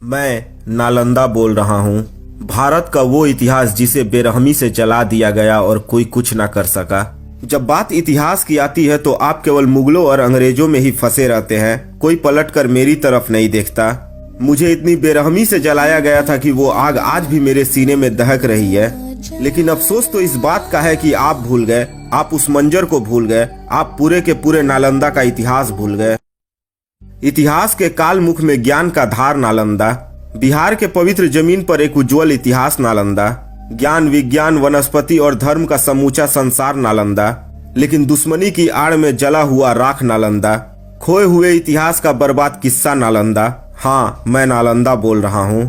मैं नालंदा बोल रहा हूँ। भारत का वो इतिहास जिसे बेरहमी से जला दिया गया और कोई कुछ ना कर सका। जब बात इतिहास की आती है तो आप केवल मुगलों और अंग्रेजों में ही फंसे रहते हैं, कोई पलटकर मेरी तरफ नहीं देखता। मुझे इतनी बेरहमी से जलाया गया था कि वो आग आज भी मेरे सीने में दहक रही है। लेकिन अफसोस तो इस बात का है कि आप भूल गए, आप उस मंजर को भूल गए, आप पूरे के पूरे नालंदा का इतिहास भूल गए। इतिहास के काल मुख में ज्ञान का धार नालंदा, बिहार के पवित्र जमीन पर एक उज्जवल इतिहास नालंदा, ज्ञान विज्ञान वनस्पति और धर्म का समूचा संसार नालंदा, लेकिन दुश्मनी की आड़ में जला हुआ राख नालंदा, खोए हुए इतिहास का बर्बाद किस्सा नालंदा। हाँ, मैं नालंदा बोल रहा हूँ।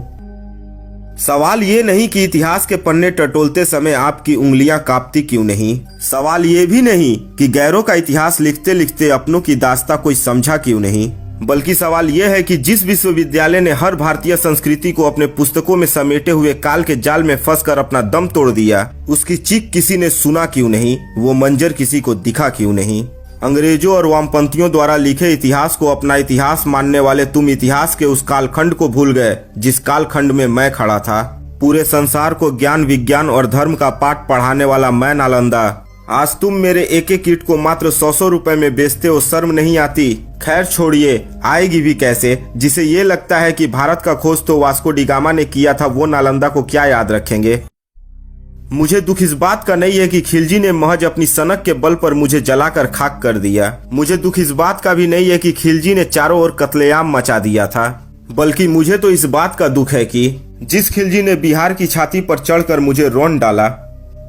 सवाल ये नहीं कि इतिहास के पन्ने टटोलते समय आपकी उंगलियां कांपती क्यों नहीं। सवाल ये भी नहीं कि गैरों का इतिहास लिखते लिखते अपनों की दास्तां कोई समझा क्यों नहीं, बल्कि सवाल यह है कि जिस विश्वविद्यालय ने हर भारतीय संस्कृति को अपने पुस्तकों में समेटे हुए काल के जाल में फंसकर अपना दम तोड़ दिया, उसकी चीख किसी ने सुना क्यों नहीं, वो मंजर किसी को दिखा क्यों नहीं। अंग्रेजों और वामपंथियों द्वारा लिखे इतिहास को अपना इतिहास मानने वाले तुम इतिहास के उस कालखंड को भूल गए जिस कालखंड में मैं खड़ा था। पूरे संसार को ज्ञान विज्ञान और धर्म का पाठ पढ़ाने वाला मैं नालंदा, आज तुम मेरे एक एक ईंट को मात्र 100 रुपए में बेचते हो, शर्म नहीं आती। खैर छोड़िए, आएगी भी कैसे। जिसे ये लगता है कि भारत का खोज तो वास्को डी गामा ने किया था, वो नालंदा को क्या याद रखेंगे। मुझे दुख इस बात का नहीं है कि खिलजी ने महज अपनी सनक के बल पर मुझे जलाकर खाक कर दिया। मुझे दुख इस बात का भी नहीं है कि खिलजी ने चारों ओर कत्लेआम मचा दिया था, बल्कि मुझे तो इस बात का दुख है कि जिस खिलजी ने बिहार की छाती पर चढ़कर मुझे रौंद डाला,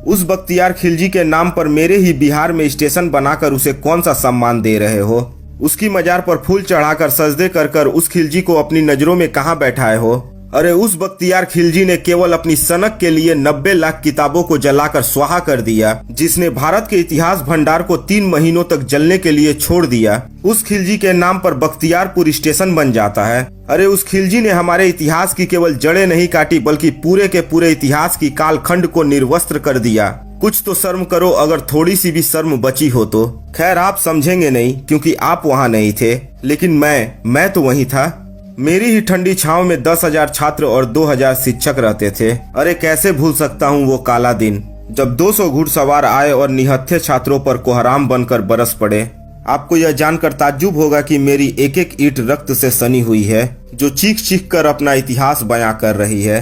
उस बख्तियार खिलजी के नाम पर मेरे ही बिहार में स्टेशन बनाकर उसे कौन सा सम्मान दे रहे हो। उसकी मजार पर फूल चढ़ाकर सजदे कर कर उस खिलजी को अपनी नजरों में कहां बैठाए हो। अरे उस बख्तियार खिलजी ने केवल अपनी सनक के लिए 90 लाख किताबों को जलाकर स्वाहा कर दिया, जिसने भारत के इतिहास भंडार को 3 महीनों तक जलने के लिए छोड़ दिया। उस खिलजी के नाम पर बख्तियारपुर स्टेशन बन जाता है। अरे उस खिलजी ने हमारे इतिहास की केवल जड़ें नहीं काटी, बल्कि पूरे के पूरे इतिहास की कालखंड को निर्वस्त्र कर दिया। कुछ तो शर्म करो, अगर थोड़ी सी भी शर्म बची हो तो। खैर आप समझेंगे नहीं क्योंकि आप वहाँ नहीं थे, लेकिन मैं तो वहीं था। मेरी ही ठंडी छांव में 10,000 छात्र और 2,000 शिक्षक रहते थे। अरे कैसे भूल सकता हूँ वो काला दिन जब 200 घुड़सवार आए और निहत्थे छात्रों पर कोहराम बनकर बरस पड़े। आपको यह जानकर ताज्जुब होगा कि मेरी एक एक ईंट रक्त से सनी हुई है, जो चीख चीख कर अपना इतिहास बयां कर रही है।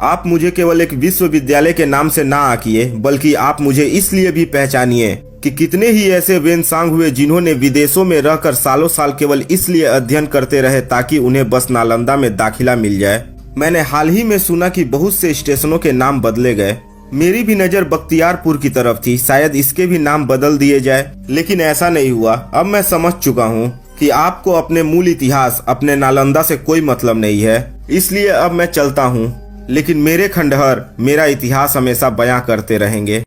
आप मुझे केवल एक विश्वविद्यालय के नाम से ना आकिए, बल्कि आप मुझे इसलिए भी पहचानिए कि कितने ही ऐसे वेनसांग हुए जिन्होंने विदेशों में रहकर सालों साल केवल इसलिए अध्ययन करते रहे ताकि उन्हें बस नालंदा में दाखिला मिल जाए। मैंने हाल ही में सुना कि बहुत से स्टेशनों के नाम बदले गए। मेरी भी नजर बख्तियारपुर की तरफ थी, शायद इसके भी नाम बदल दिए जाए, लेकिन ऐसा नहीं हुआ। अब मैं समझ चुका हूँ कि आपको अपने मूल इतिहास, अपने नालंदा से कोई मतलब नहीं है, इसलिए अब मैं चलता हूँ। लेकिन मेरे खंडहर मेरा इतिहास हमेशा बयां करते रहेंगे।